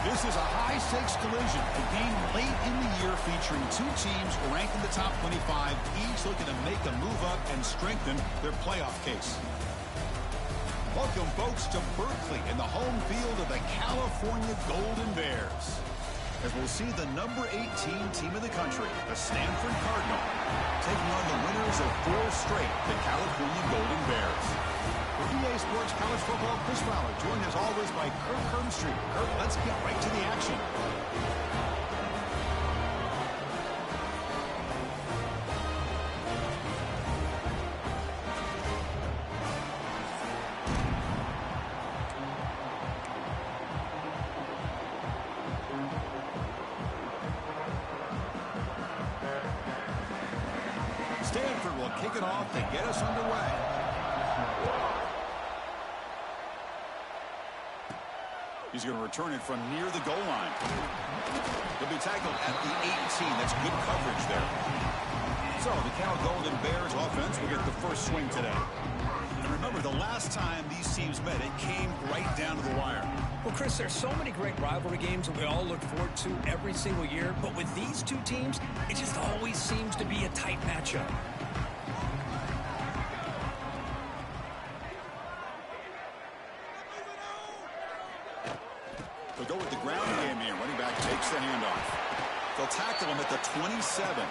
This is a high-stakes collision, a game late in the year featuring two teams ranked in the top 25, each looking to make a move up and strengthen their playoff case. Welcome, folks, to Berkeley in the home field of the California Golden Bears, as we'll see the number 18 team in the country, the Stanford Cardinal, taking on the winners of 4 straight, the California Golden Bears. For EA Sports College Football, Chris Fowler, joined as always by Kirk Hermstreet. Kirk, let's get right to the action. Stanford will kick it off to get us underway. He's going to return it from near the goal line. He'll be tackled at the 18. That's good coverage there. So the Cal Golden Bears offense will get the first swing today. And remember, the last time these teams met, it came right down to the wire. Well, Chris, there's so many great rivalry games that we all look forward to every single year. But with these two teams, it just always seems to be a tight matchup. They'll go with the ground game here. Running back takes the handoff. They'll tackle him at the 27.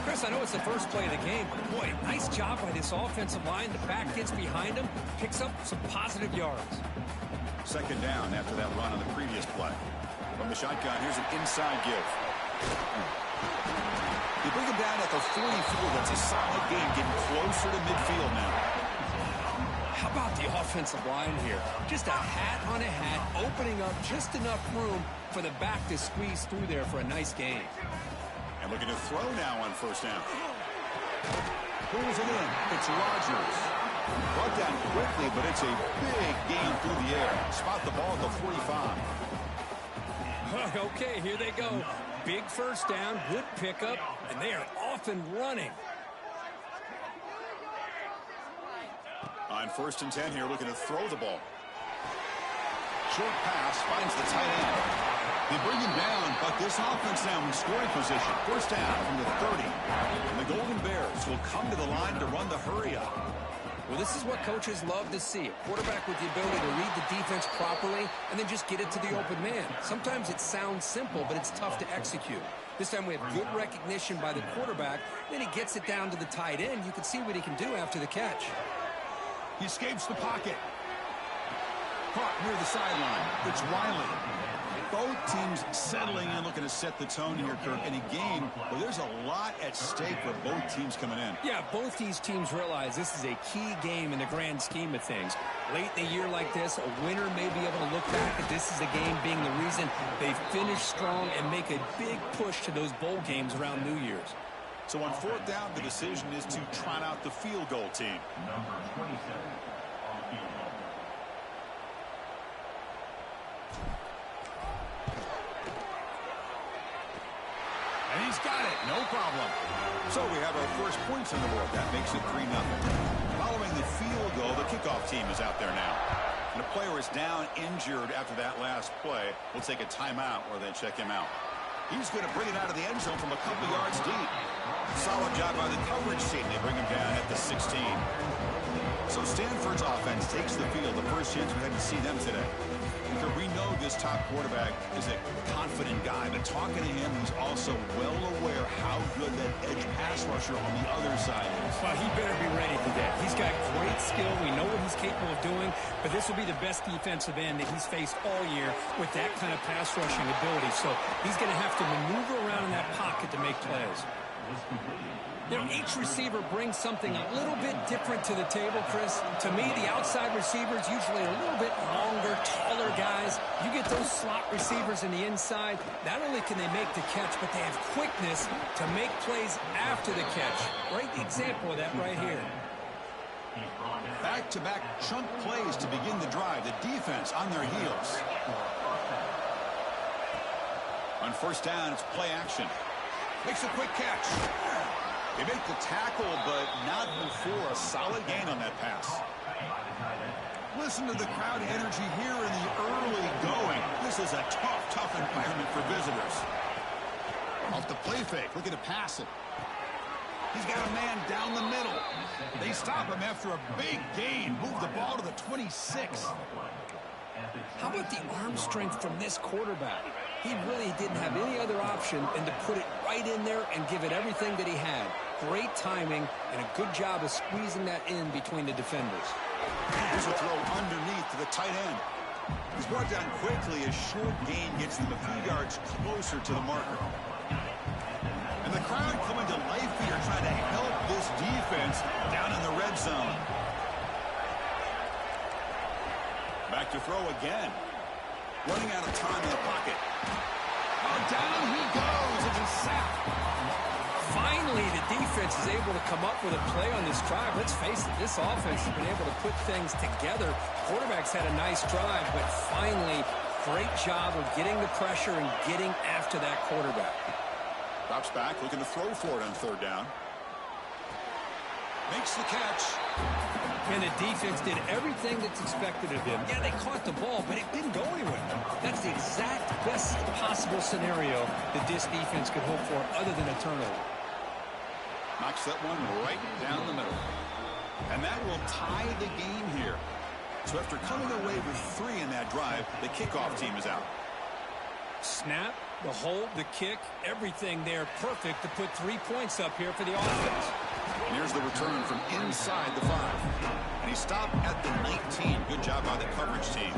Chris, I know it's the first play of the game, but boy, nice job by this offensive line. The back gets behind him, picks up some positive yards. Second down after that run on the previous play. From the shotgun, here's an inside give. They bring him down at the 44. That's a solid game, getting closer to midfield now. How about the offensive line here? Just a hat on a hat, opening up just enough room for the back to squeeze through there for a nice gain. And looking to throw now on first down. Pulls it in. It's Rodgers. Brought down quickly, but it's a big gain through the air. Spot the ball at the 45. Okay, here they go. Big first down, good pickup, and they are off and running. On first and 10 here, looking to throw the ball. Short pass finds the tight end. They bring him down, but this offense now in scoring position. First down from the 30. And the Golden Bears will come to the line to run the hurry up. Well, this is what coaches love to see. A quarterback with the ability to read the defense properly and then just get it to the open man. Sometimes it sounds simple, but it's tough to execute. This time we have good recognition by the quarterback. Then he gets it down to the tight end. You can see what he can do after the catch. He escapes the pocket. Caught near the sideline. It's Riley. Both teams settling in, looking to set the tone here, Kirk, in a game where there's a lot at stake for both teams coming in. Yeah, both these teams realize this is a key game in the grand scheme of things. Late in a year like this, a winner may be able to look back at this as a game being the reason they finish strong and make a big push to those bowl games around New Year's. So on fourth down, the decision is to trot out the field goal team. Number 27 on the field goal. And he's got it, no problem. So we have our first points on the board. That makes it 3-0. Following the field goal, the kickoff team is out there now. And a player is down injured after that last play. We'll take a timeout where they check him out. He's going to bring it out of the end zone from a couple yards deep. Solid job by the coverage team. They bring him down at the 16. So Stanford's offense takes the field. The first chance we had to see them today. We know this top quarterback is a confident guy, but talking to him, he's also well aware how good that edge pass rusher on the other side is. Well, he better be ready for that. He's got great skill. We know what he's capable of doing, but this will be the best defensive end that he's faced all year with that kind of pass rushing ability. So he's going to have to maneuver around in that pocket to make plays. You know, each receiver brings something a little bit different to the table, Chris. To me, the outside receivers usually are a little bit longer, taller guys. You get those slot receivers in the inside, not only can they make the catch, but they have quickness to make plays after the catch. Great example of that right here. Back-to-back chunk plays to begin the drive. The defense on their heels. On first down, it's play action. Makes a quick catch. They make the tackle, but not before a solid gain on that pass. Listen to the crowd energy here in the early going. This is a tough environment for visitors. Off the play fake, looking to pass it. He's got a man down the middle. They stop him after a big gain. Move the ball to the 26. How about the arm strength from this quarterback? He really didn't have any other option than to put it right in there and give it everything that he had. Great timing and a good job of squeezing that in between the defenders. Here's a throw underneath to the tight end. He's brought down quickly. A short gain gets them a few yards closer to the marker. And the crowd coming to life here trying to help this defense down in the red zone. Back to throw again. Running out of time in the pocket. Oh, down he goes. It's a sack. Finally, the defense is able to come up with a play on this drive. Let's face it, this offense has been able to put things together. Quarterback's had a nice drive, but finally, great job of getting the pressure and getting after that quarterback. Drops back, looking to throw for it on third down. Makes the catch. And the defense did everything that's expected of him. Yeah, they caught the ball, but it didn't go anywhere. That's the exact best possible scenario that this defense could hope for other than a turnover. Knocks that one right down the middle. And that will tie the game here. So after coming away with 3 in that drive, the kickoff team is out. Snap, the hold, the kick, everything there perfect to put 3 points up here for the offense. And here's the return from inside the 5. And he stopped at the 19. Good job by the coverage team.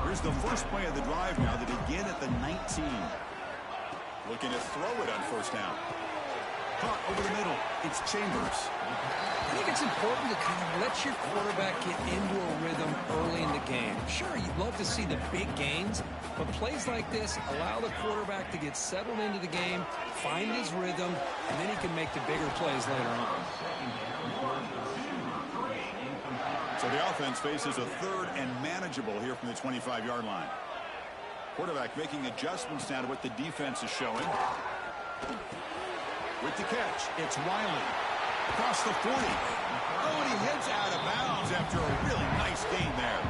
Here's the first play of the drive now. They begin at the 19. Looking to throw it on first down. Caught over the middle. It's Chambers. I think it's important to kind of let your quarterback get into a rhythm early in the game. Sure, you'd love to see the big gains, but plays like this allow the quarterback to get settled into the game, find his rhythm, and then he can make the bigger plays later on. So the offense faces a third and manageable here from the 25-yard line. Quarterback making adjustments now to what the defense is showing. With the catch, it's Wiley. Across the 40. Oh, and he heads out of bounds after a really nice gain there.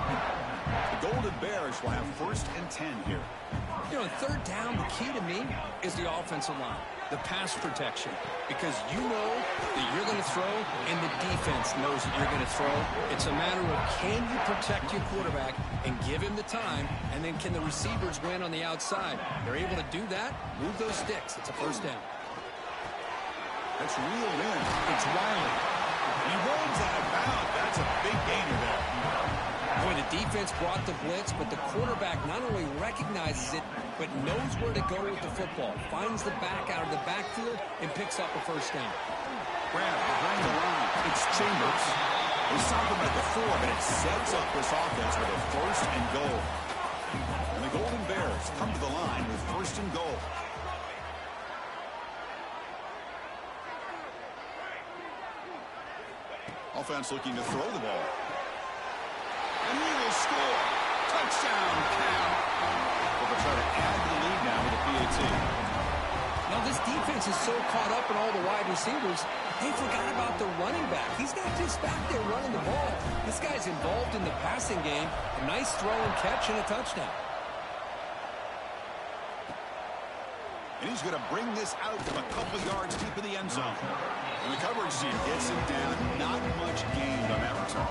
The Golden Bears will have 1st and 10 here. You know, third down, the key to me is the offensive line, the pass protection, because you know that you're going to throw and the defense knows that you're going to throw. It's a matter of can you protect your quarterback and give him the time, and then can the receivers win on the outside? They're able to do that, move those sticks. It's a first down. That's reeled in. It's Wiley. He rolls out of bounds. That's a big gainer there. Boy, the defense brought the blitz, but the quarterback not only recognizes it, but knows where to go with the football. Finds the back out of the backfield and picks up a first down. Grab behind the line. It's Chambers. They stop him at the 4, but it sets up this offense with a 1st and goal. And the Golden Bears come to the line with 1st and goal. Offense looking to throw the ball. And he will score. Touchdown, Cal. They'll try to add to the lead now with a PAT. Now, this defense is so caught up in all the wide receivers, they forgot about the running back. He's not just back there running the ball. This guy's involved in the passing game. A nice throw and catch and a touchdown. And he's going to bring this out from a couple yards deep in the end zone. And the coverage team gets him down. Not much gained on that return.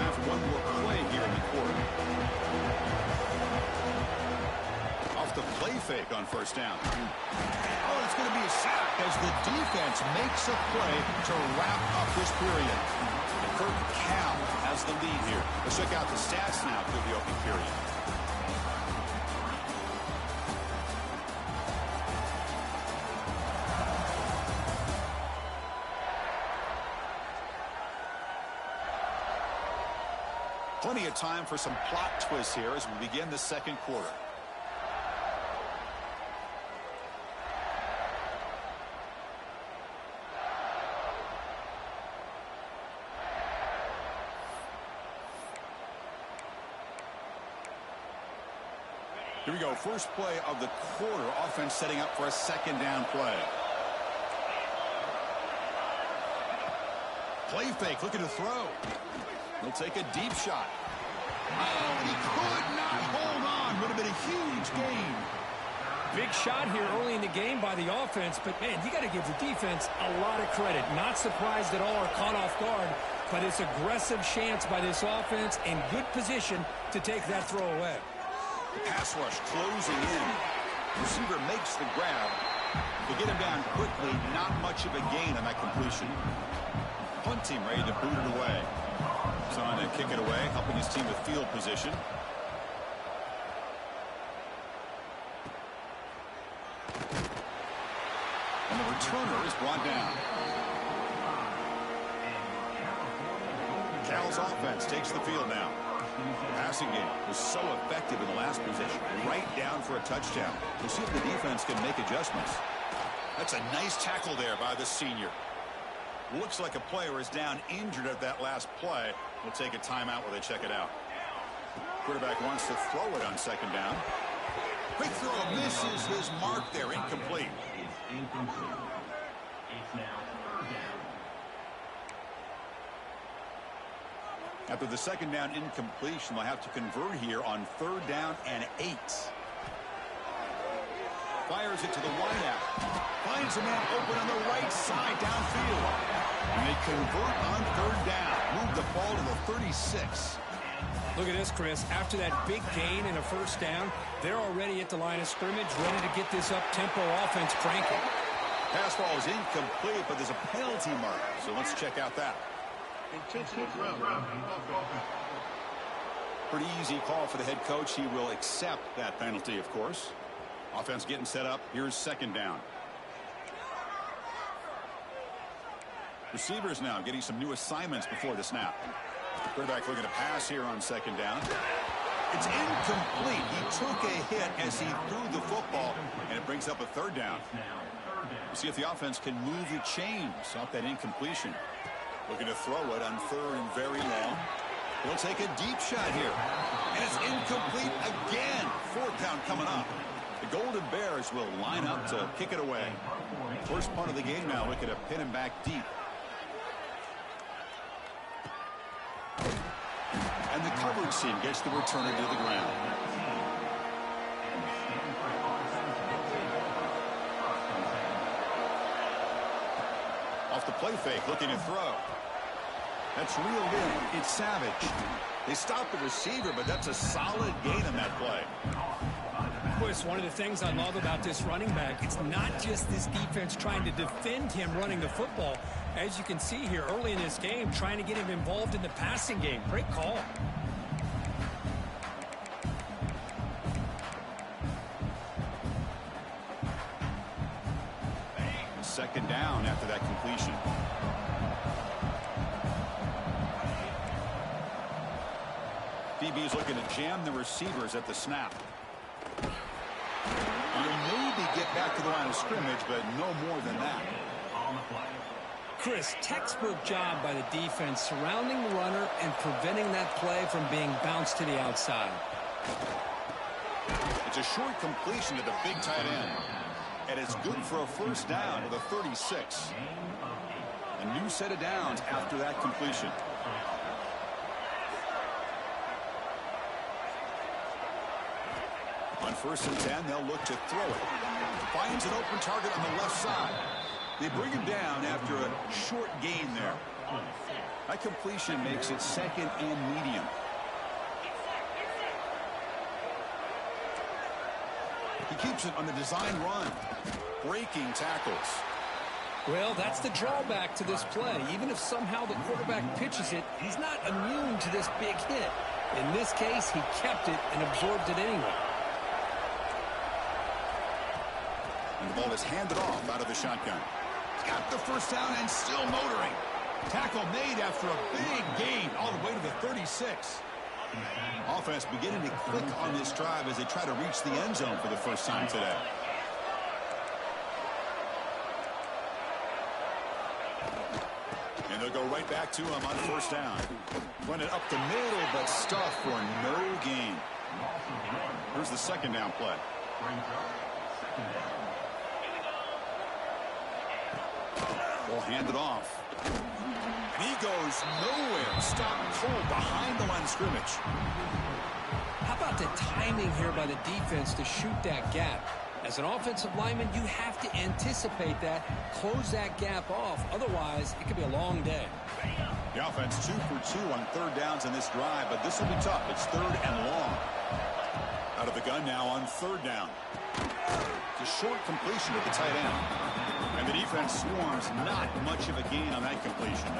Have one more play here in the quarter. Off the play fake on first down. Oh, it's going to be a sack as the defense makes a play to wrap up this period. And Kirk Cal has the lead here. Let's check out the stats now through the opening period. Plenty of time for some plot twists here as we begin the second quarter. Here we go. First play of the quarter. Offense setting up for a second down play. Play fake, looking to throw. He'll take a deep shot. Oh, and he could not hold on. been a huge gain. Big shot here early in the game by the offense, but, man, you got to give the defense a lot of credit. Not surprised at all or caught off guard, but it's aggressive chance by this offense and good position to take that throw away. The pass rush closing in. Receiver makes the grab. To get him down quickly, not much of a gain on that completion. Punt team ready to boot it away. He's on to kick it away, helping his team with field position. And the returner is brought down. Cal's offense takes the field now. The passing game was so effective in the last possession. Right down for a touchdown. We'll see if the defense can make adjustments. That's a nice tackle there by the senior. Looks like a player is down injured at that last play. We'll take a timeout while they check it out. Quarterback wants to throw it on second down. Quick throw misses his mark there. Incomplete. It's incomplete. It's now third down. After the second down incompletion, they'll have to convert here on 3rd down and 8. Fires it to the wideout. Finds a man open on the right side downfield. And they convert on 3rd down. Move the ball to the 36. Look at this, Chris. After that big gain and a first down, they're already at the line of scrimmage, ready to get this up-tempo offense cranking. Pass ball is incomplete, but there's a penalty mark. So let's check out that. Pretty easy call for the head coach. He will accept that penalty, of course. Offense getting set up. Here's second down. Receivers now getting some new assignments before the snap. Quarterback looking to pass here on second down. It's incomplete. He took a hit as he threw the football, and it brings up a 3rd down. We'll see if the offense can move the chains off that incompletion. Looking to throw it on 3rd and very long. He'll take a deep shot here. And it's incomplete again. 4th down coming up. The Golden Bears will line up to kick it away. First punt of the game now. Looking to pin him back deep. And the coverage team gets the returner to the ground. Off the play fake, looking to throw. That's reeled in. It's Savage. They stopped the receiver, but that's a solid gain on that play. Chris, one of the things I love about this running back, it's not just this defense trying to defend him running the football. As you can see here early in this game, trying to get him involved in the passing game. Great call. Second down after that completion. DB's looking to jam the receivers at the snap. You maybe get back to the line of scrimmage, but no more than that. Chris, textbook job by the defense surrounding the runner and preventing that play from being bounced to the outside. It's a short completion to the big tight end. And it's good for a first down with a 36. A new set of downs after that completion. On 1st and 10, they'll look to throw it. Finds an open target on the left side. They bring him down after a short gain there. That completion makes it 2nd and medium. He keeps it on the design run. Breaking tackles. Well, that's the drawback to this play. Even if somehow the quarterback pitches it, he's not immune to this big hit. In this case, he kept it and absorbed it anyway. And the ball is handed off out of the shotgun. Got the first down and still motoring. Tackle made after a big gain all the way to the 36. Offense beginning to click on this drive as they try to reach the end zone for the first time today. And they'll go right back to him on 1st down. Run it up the middle, but stuffed for no gain. Here's the 2nd down play. Ball handed off. And he goes nowhere. Stopped cold behind the line of scrimmage. How about the timing scheming here by the defense to shoot that gap. As an offensive lineman, you have to anticipate that, close that gap off. Otherwise, it could be a long day. The offense 2 for 2 on third downs in this drive, but this will be tough. It's third and long. Out of the gun now on third down. It's a short completion to the tight end. And the defense swarms, not much of a gain on that completion.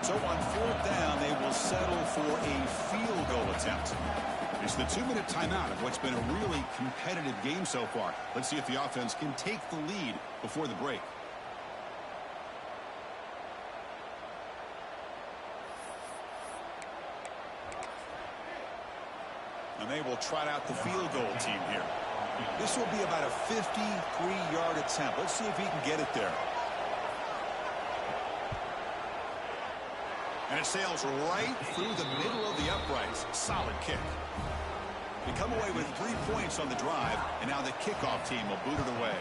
So on fourth down, they will settle for a field goal attempt. It's the 2-minute timeout of what's been a really competitive game so far. Let's see if the offense can take the lead before the break. And they will trot out the field goal team here. This will be about a 53-yard attempt. Let's see if he can get it there. And it sails right through the middle of the uprights. Solid kick. They come away with 3 points on the drive, and now the kickoff team will boot it away.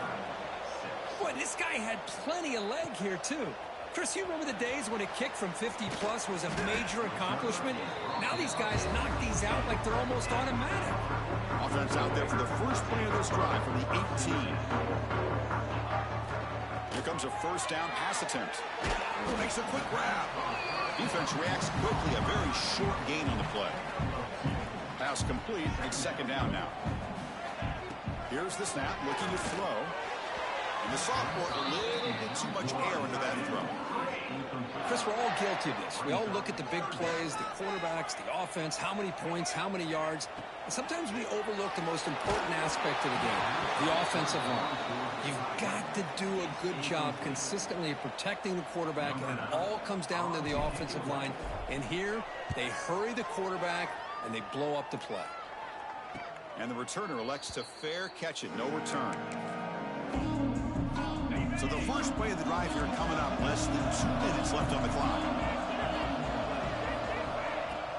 Boy, this guy had plenty of leg here, too. Chris, you remember the days when a kick from 50-plus was a major accomplishment? Now these guys knock these out like they're almost automatic. Offense out there for the first play of this drive from the 18. Here comes a first down pass attempt. Makes a quick grab. Defense reacts quickly. A very short gain on the play. Pass complete. It's second down now. Here's the snap, looking to throw. And the sophomore a little bit too much air into that throw. Chris, we're all guilty of this. We all look at the big plays, the quarterbacks, the offense, how many points, how many yards. And sometimes we overlook the most important aspect of the game, the offensive line. You've got to do a good job consistently protecting the quarterback, and it all comes down to the offensive line. And here, they hurry the quarterback, and they blow up the play. And the returner elects to fair catch it. No return. So the first play of the drive here coming up. Less than 2 minutes left on the clock.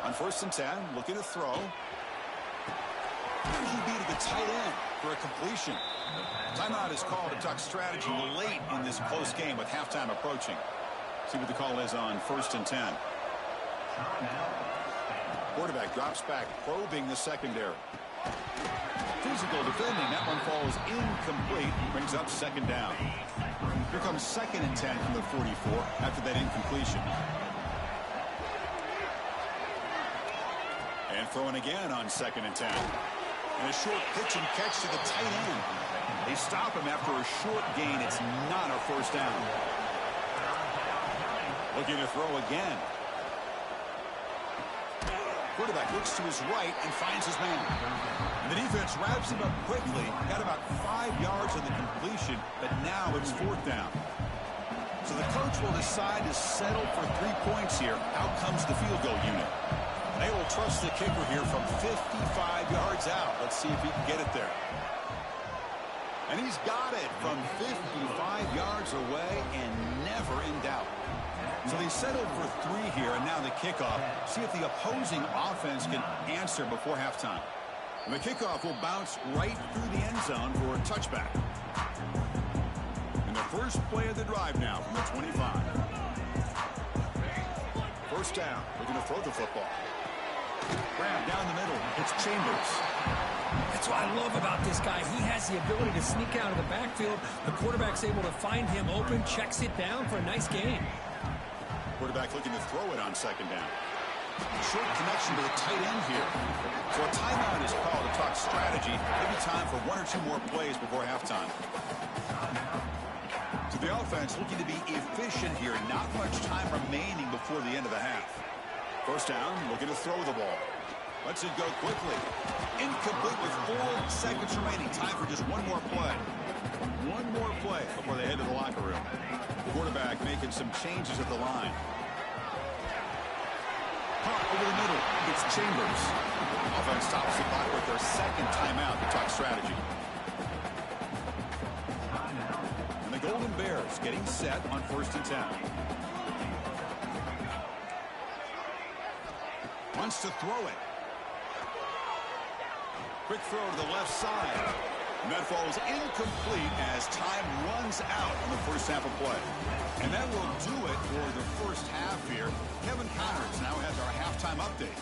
On first and 10, looking to throw. Where he be to the tight end for a completion. Timeout is called to talk strategy late in this close game with halftime approaching. See what the call is on first and 10. Quarterback drops back, probing the secondary. Physical defending. That one falls incomplete. Brings up second down. Here comes second and 10 from the 44 after that incompletion. And throwing again on second and 10. And a short pitch and catch to the tight end. They stop him after a short gain. It's not a first down. Looking to throw again. Quarterback looks to his right and finds his man. And the defense wraps him up quickly. Got about 5 yards on the completion, but now it's fourth down. So the coach will decide to settle for 3 points here. Out comes the field goal unit. They will trust the kicker here from 55 yards out. Let's see if he can get it there. And he's got it from 55 yards away and never in doubt. So they settled for 3 here, and now the kickoff. See if the opposing offense can answer before halftime. And the kickoff will bounce right through the end zone for a touchback. And the first play of the drive now from the 25. First down. We're going to throw the football. Grab down the middle. It's Chambers. That's what I love about this guy. He has the ability to sneak out of the backfield. The quarterback's able to find him open, checks it down for a nice gain. Quarterback looking to throw it on second down. Short connection to the tight end here. So a timeout is called to talk strategy. Maybe time for 1 or 2 more plays before halftime. So the offense looking to be efficient here. Not much time remaining before the end of the half. First down, looking to throw the ball. Lets it go quickly. Incomplete with 4 seconds remaining. Time for just 1 more play. 1 more play before they head to the locker room. Quarterback making some changes at the line. Caught over the middle. It's Chambers. Offense stops the clock with their second timeout to talk strategy. And the Golden Bears getting set on first and 10. Wants to throw it. Quick throw to the left side. And that falls incomplete as time runs out in the first half of play. And that will do it for the first half here. Kevin Connors now has our halftime update.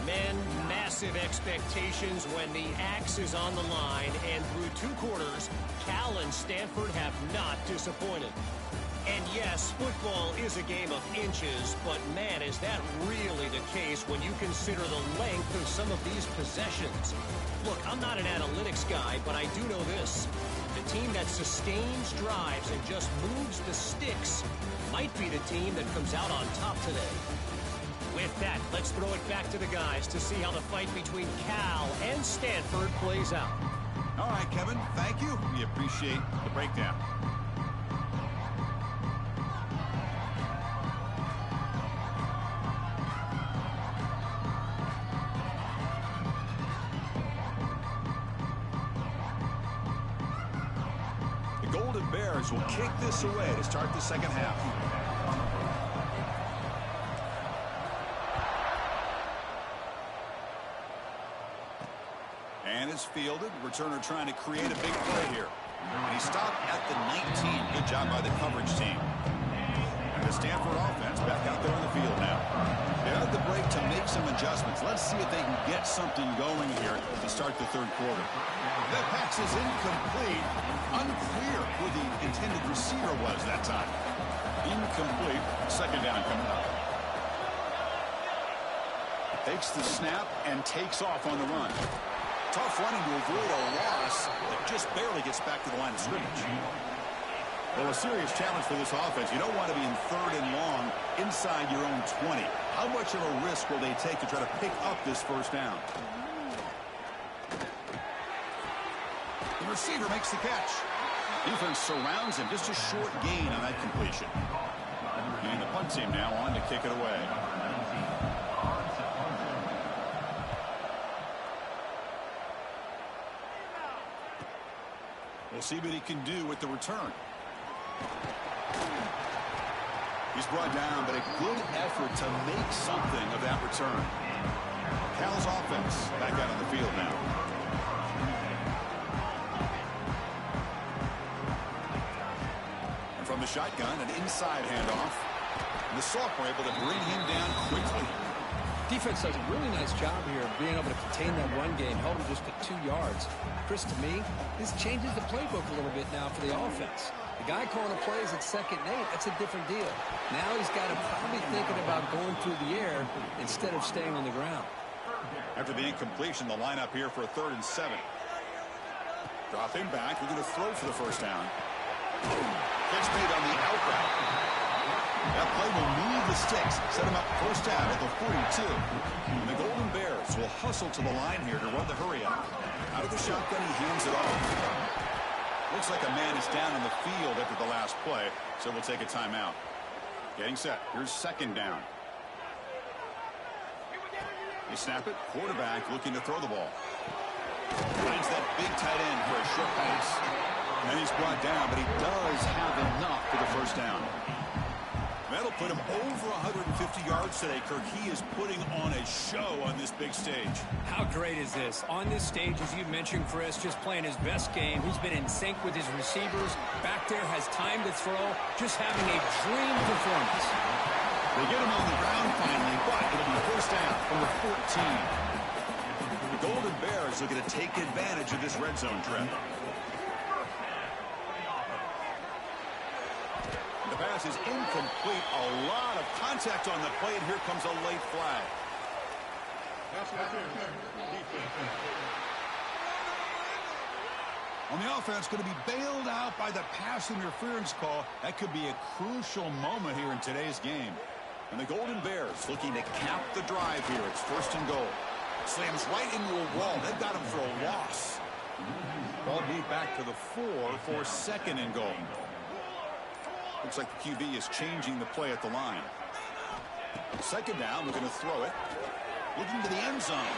Men, massive expectations when the axe is on the line, and through 2 quarters, Cal and Stanford have not disappointed. And yes, football is a game of inches, but man, is that really the case when you consider the length of some of these possessions. Look, I'm not an analytics guy, but I do know this. The team that sustains drives and just moves the sticks might be the team that comes out on top today. With that, let's throw it back to the guys to see how the fight between Cal and Stanford plays out. All right, Kevin, thank you. We appreciate the breakdown. The Golden Bears will kick this away to start the second half. And is fielded. Returner trying to create a big play here. And he stopped at the 19. Good job by the coverage team. And the Stanford offense back out there on the field now. They had the break to make some adjustments. Let's see if they can get something going here to start the third quarter. That pass is incomplete. Unclear who the intended receiver was that time. Incomplete. Second down coming up. Takes the snap and takes off on the run. Tough running to avoid a loss that just barely gets back to the line of scrimmage. Well, a serious challenge for this offense. You don't want to be in third and long inside your own 20. How much of a risk will they take to try to pick up this first down? The receiver makes the catch. Defense surrounds him. Just a short gain on that completion. And the punt team now on to kick it away. We'll see what he can do with the return. He's brought down, but a good effort to make something of that return. Cal's offense back out on the field now. And from the shotgun, an inside handoff. And the sophomore able to bring him down quickly. Defense does a really nice job here of being able to contain that run game, held him just at 2 yards. Chris, to me, this changes the playbook a little bit now for the offense. The guy calling the plays at 2nd and 8, that's a different deal. Now he's got to probably thinking about going through the air instead of staying on the ground. After the incompletion, the lineup here for a 3rd and 7. Drop him back. We're going to throw for the first down. Catch made on the out route. That play will move the sticks, set him up first down at the 42. And the Golden Bears will hustle to the line here to run the hurry up. Out of the shotgun, he hands it off. Looks like a man is down on the field after the last play, so we'll take a timeout. Getting set. Here's 2nd down. They snap it. Quarterback looking to throw the ball. Finds that big tight end for a short pass. And he's brought down, but he does have enough for the first down. That'll put him over 150 yards today, Kirk. He is putting on a show on this big stage. How great is this? On this stage, as you mentioned, Chris, just playing his best game. He's been in sync with his receivers. Back there, has time to throw. Just having a dream performance. They get him on the ground finally, but it'll be first down from the 14. The Golden Bears looking to take advantage of this red zone trip. The pass is incomplete. A lot of contact on the play, and here comes a late flag. On the offense, going to be bailed out by the pass interference call. That could be a crucial moment here in today's game. And the Golden Bears looking to cap the drive here. It's 1st and goal. Slams right into a wall. They've got him for a loss. Ball moved back to the 4 for 2nd and goal. Looks like the QB is changing the play at the line. 2nd down, we're going to throw it. Looking to the end zone.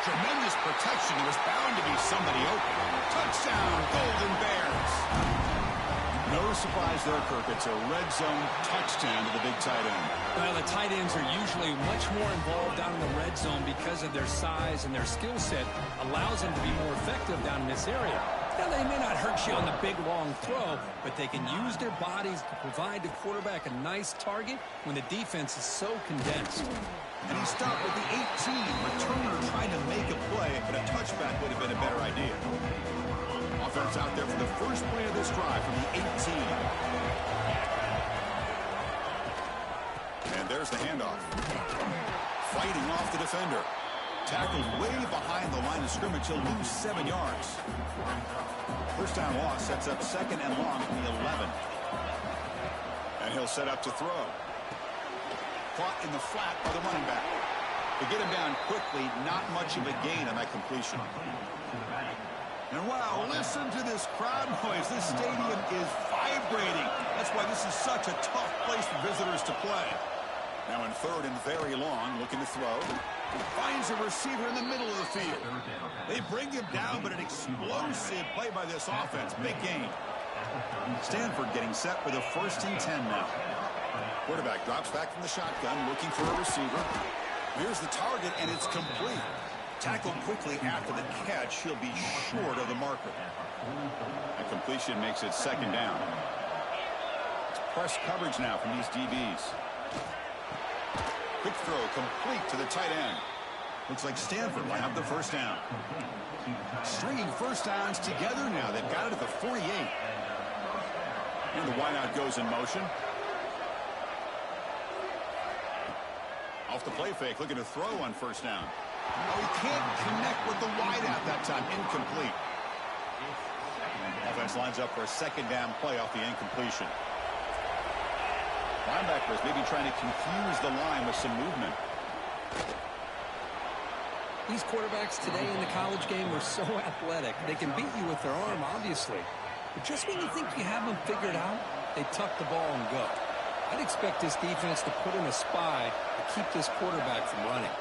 Tremendous protection. There was bound to be somebody open. Touchdown, Golden Bears. No surprise there, Kirk. It's a red zone touchdown to the big tight end. Well, the tight ends are usually much more involved down in the red zone because of their size and their skill set allows them to be more effective down in this area. Now, they may not hurt you on the big, long throw, but they can use their bodies to provide the quarterback a nice target when the defense is so condensed. And he stopped with the 18. Returner trying to make a play, but a touchback would have been a better idea. Offense out there for the first play of this drive from the 18. And there's the handoff. Fighting off the defender. Tackled way behind the line of scrimmage. He'll lose 7 yards. First down loss sets up second and long from the 11. And he'll set up to throw. Caught in the flat by the running back. To get him down quickly, not much of a gain on that completion. And wow, listen to this crowd noise. This stadium is vibrating. That's why this is such a tough place for visitors to play. Now in third and very long, looking to throw. Finds a receiver in the middle of the field. They bring him down, but an explosive play by this offense. Big gain. Stanford getting set for the 1st and 10 now. Quarterback drops back from the shotgun, looking for a receiver. Here's the target, and it's complete. Tackled quickly after the catch. He'll be short of the marker. That completion makes it second down. It's press coverage now from these DBs. Quick throw complete to the tight end. Looks like Stanford will have the first down. Stringing first downs together now. They've got it at the 48. And the wideout goes in motion. Off the play fake, looking to throw on first down. Oh, he can't connect with the wideout that time. Incomplete. Offense lines up for a second down play off the incompletion. Linebackers maybe trying to confuse the line with some movement. These quarterbacks today in the college game are so athletic. They can beat you with their arm, obviously. But just when you think you have them figured out, they tuck the ball and go. I'd expect this defense to put in a spy to keep this quarterback from running.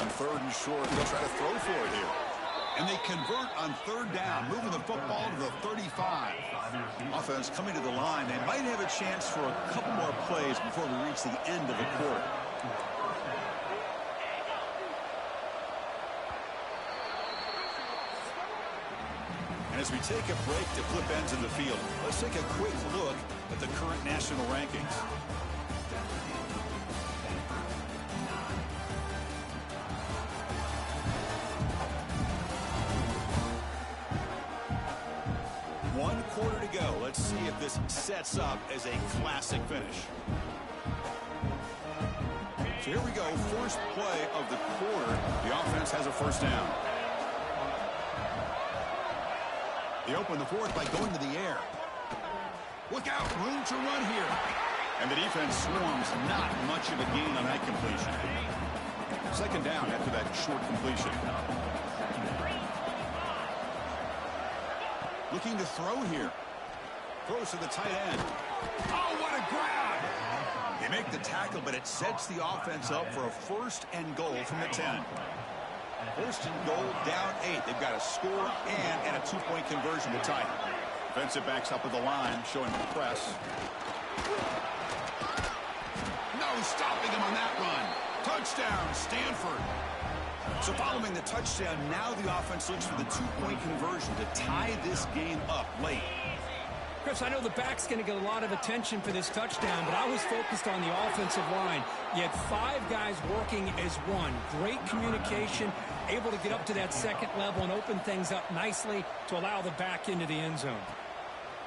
On third and short, they'll try to throw for it here. And they convert on third down, moving the football to the 35. Offense coming to the line. They might have a chance for a couple more plays before we reach the end of the quarter. And as we take a break to flip ends of the field, let's take a quick look at the current national rankings. One quarter to go. Let's see if this sets up as a classic finish. So here we go. First play of the quarter. The offense has a first down. They open the fourth by going to the air. Look out. Room to run here. And the defense swarms. Not much of a gain on that completion. Second down after that short completion. Looking to throw here. Throws to the tight end. Oh, what a grab! They make the tackle, but it sets the offense up for a first and goal from the 10. First and goal, down 8. They've got a score and a two-point conversion to tie. Defensive backs up with the line, showing the press. No stopping him on that run. Touchdown, Stanford. So following the touchdown, now the offense looks for the two-point conversion to tie this game up late. Chris, I know the back's going to get a lot of attention for this touchdown, but I was focused on the offensive line. You had 5 guys working as one. Great communication, able to get up to that second level and open things up nicely to allow the back into the end zone.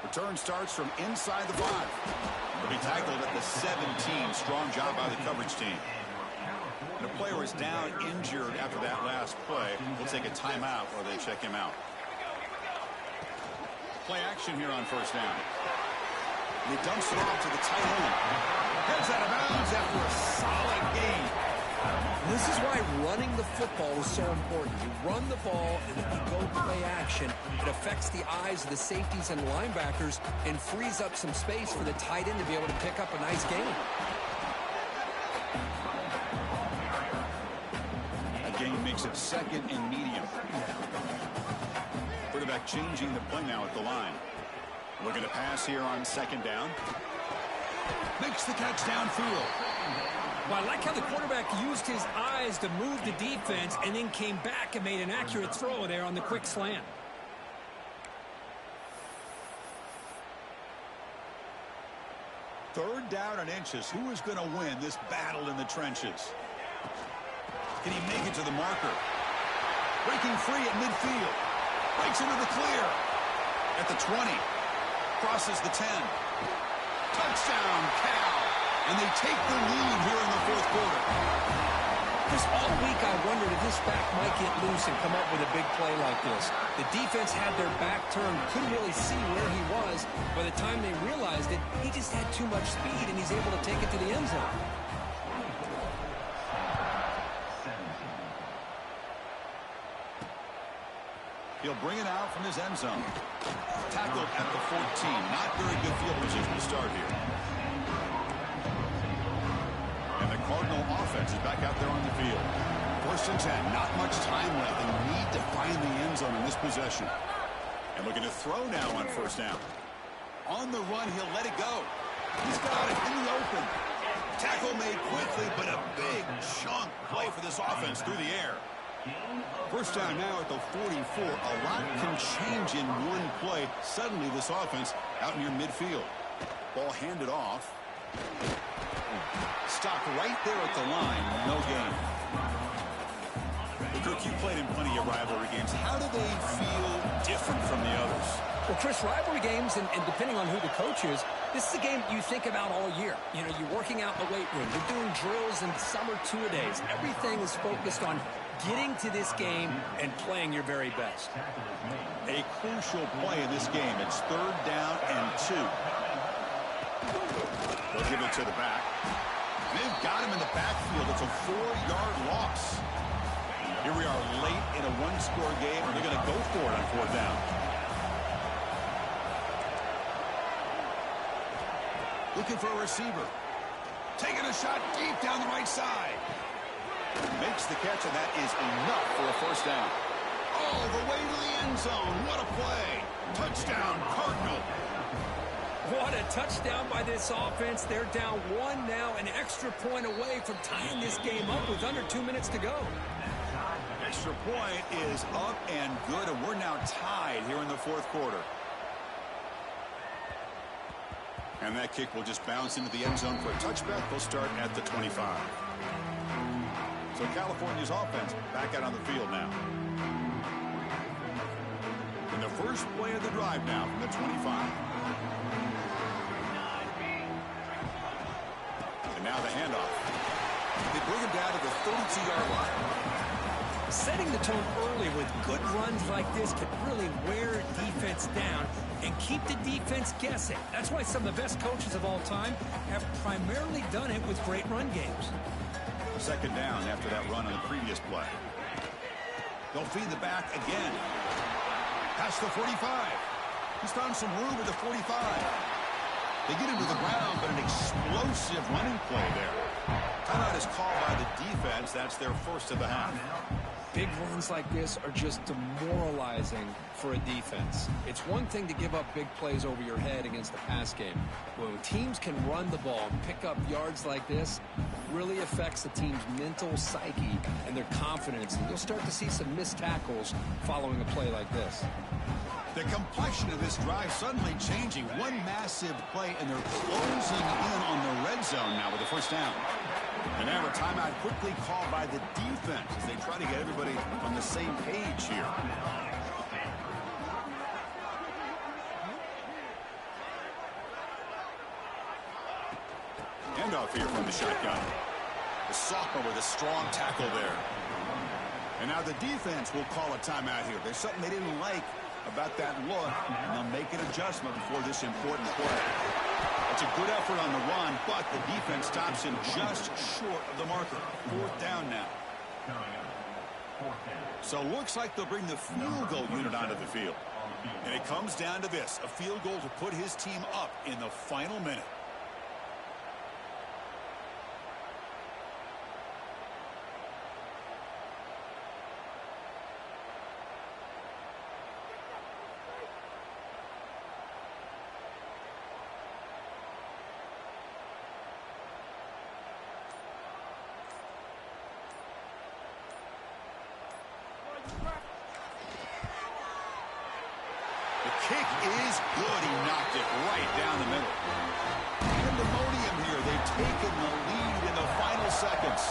Return starts from inside the 5. He'll be tackled at the 17. Strong job by the coverage team. And a player is down injured after that last play. We'll take a timeout while they check him out. Play action here on first down. And he dumps it off to the tight end. Heads out of bounds after a solid gain. This is why running the football is so important. You run the ball, and if you go play action, it affects the eyes of the safeties and linebackers and frees up some space for the tight end to be able to pick up a nice gain. Gain makes it second and medium. Quarterback changing the play now at the line. Looking to pass here on second down. Makes the catch downfield. Well, I like how the quarterback used his eyes to move the defense and then came back and made an accurate throw there on the quick slant. down in inches. Who is going to win this battle in the trenches? Can he make it to the marker? Breaking free at midfield. Breaks into the clear. At the 20. Crosses the 10. Touchdown, Cal. And they take the lead here in the fourth quarter. Just all week I wondered if this back might get loose and come up with a big play like this. The defense had their back turned, couldn't really see where he was. By the time they realized it, he just had too much speed, and he's able to take it to the end zone. He'll bring it out from his end zone. Tackled at the 14. Not very good field position to start here. And the Cardinal offense is back out there on the field. 1st and 10. Not much time left. They need to find the end zone in this possession. And looking to throw now on 1st down. On the run, he'll let it go. He's got it in the open. Tackle made quickly, but a big chunk play for this offense through the air. 1st down now at the 44. A lot can change in one play. Suddenly this offense out near midfield. Ball handed off. Stopped right there at the line. No gain. Well, Cook, you played in plenty of rivalry games. How do they feel different from the others? Well, Chris, rivalry games, and depending on who the coach is, this is a game you think about all year. You know, you're working out in the weight room. You're doing drills and summer two-a-days. Everything is focused on getting to this game and playing your very best. A crucial play in this game. It's 3rd down and 2. They'll give it to the back. They've got him in the backfield. It's a 4-yard loss. Here we are late in a one-score game, and they're going to go for it on 4th down. Looking for a receiver. Taking a shot deep down the right side. Makes the catch, and that is enough for a 1st down. All the way to the end zone. What a play. Touchdown, Cardinal. What a touchdown by this offense. They're down 1 now, an extra point away from tying this game up with under 2 minutes to go. Extra point is up and good, and we're now tied here in the 4th quarter. And that kick will just bounce into the end zone for a touchback. They'll start at the 25. So California's offense back out on the field now. In the first play of the drive now from the 25. And now the handoff. They bring him down to the 32-yard line. Setting the tone early with good runs like this can really wear defense down and keep the defense guessing. That's why some of the best coaches of all time have primarily done it with great run games. 2nd down after that run on the previous play. They'll feed the back again. Past the 45. He's found some room at the 45. They get him to the ground, but an explosive running play there. Timeout is called by the defense. That's their 1st of the half. Big runs like this are just demoralizing for a defense. It's one thing to give up big plays over your head against the pass game. When teams can run the ball and pick up yards like this, it really affects the team's mental psyche and their confidence. And you'll start to see some missed tackles following a play like this. The complexion of this drive suddenly changing. One massive play, and they're closing in on the red zone now with the 1st down. And now a timeout quickly called by the defense as they try to get everybody on the same page here. Handoff here from the shotgun. The sophomore with a strong tackle there. And now the defense will call a timeout here. There's something they didn't like about that look, and they'll make an adjustment before this important play. It's a good effort on the run, but the defense stops him just short of the marker. 4th down now. So looks like they'll bring the field goal unit onto the field. And it comes down to this, a field goal to put his team up in the final minute. Kick is good. He knocked it right down the middle. Pandemonium They've taken the lead in the final seconds.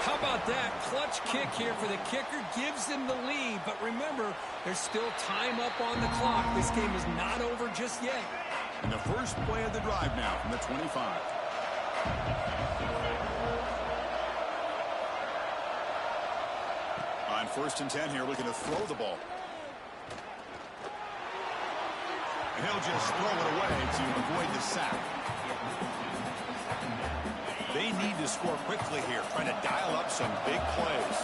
How about that? Clutch kick here for the kicker. Gives them the lead. But remember, there's still time up on the clock. This game is not over just yet. And the first play of the drive now from the 25. On 1st and 10 here, looking to throw the ball. And he'll just throw it away to avoid the sack. They need to score quickly here, trying to dial up some big plays.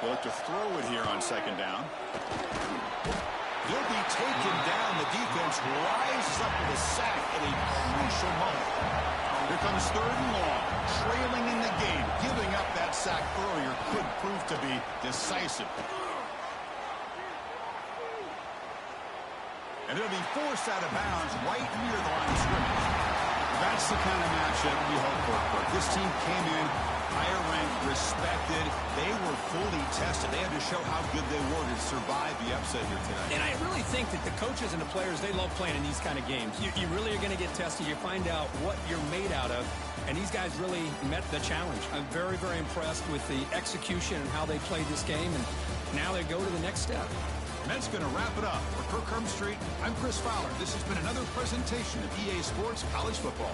They'll look to throw it here on 2nd down. He'll be taken down. The defense rises up with a sack at a crucial moment. Here comes 3rd and long. Trailing in the game. Giving up that sack earlier could prove to be decisive. And it'll be forced out of bounds right near the line of scrimmage. That's the kind of matchup we hope for. This team came in higher ranked, respected. They were fully tested. They had to show how good they were to survive the upset here tonight. And I really think that the coaches and the players, they love playing in these kind of games. You really are going to get tested. You find out what you're made out of. And these guys really met the challenge. I'm very, very impressed with the execution and how they played this game. And now they go to the next step. And that's going to wrap it up. For Kirk Street, I'm Chris Fowler. This has been another presentation of EA Sports College Football.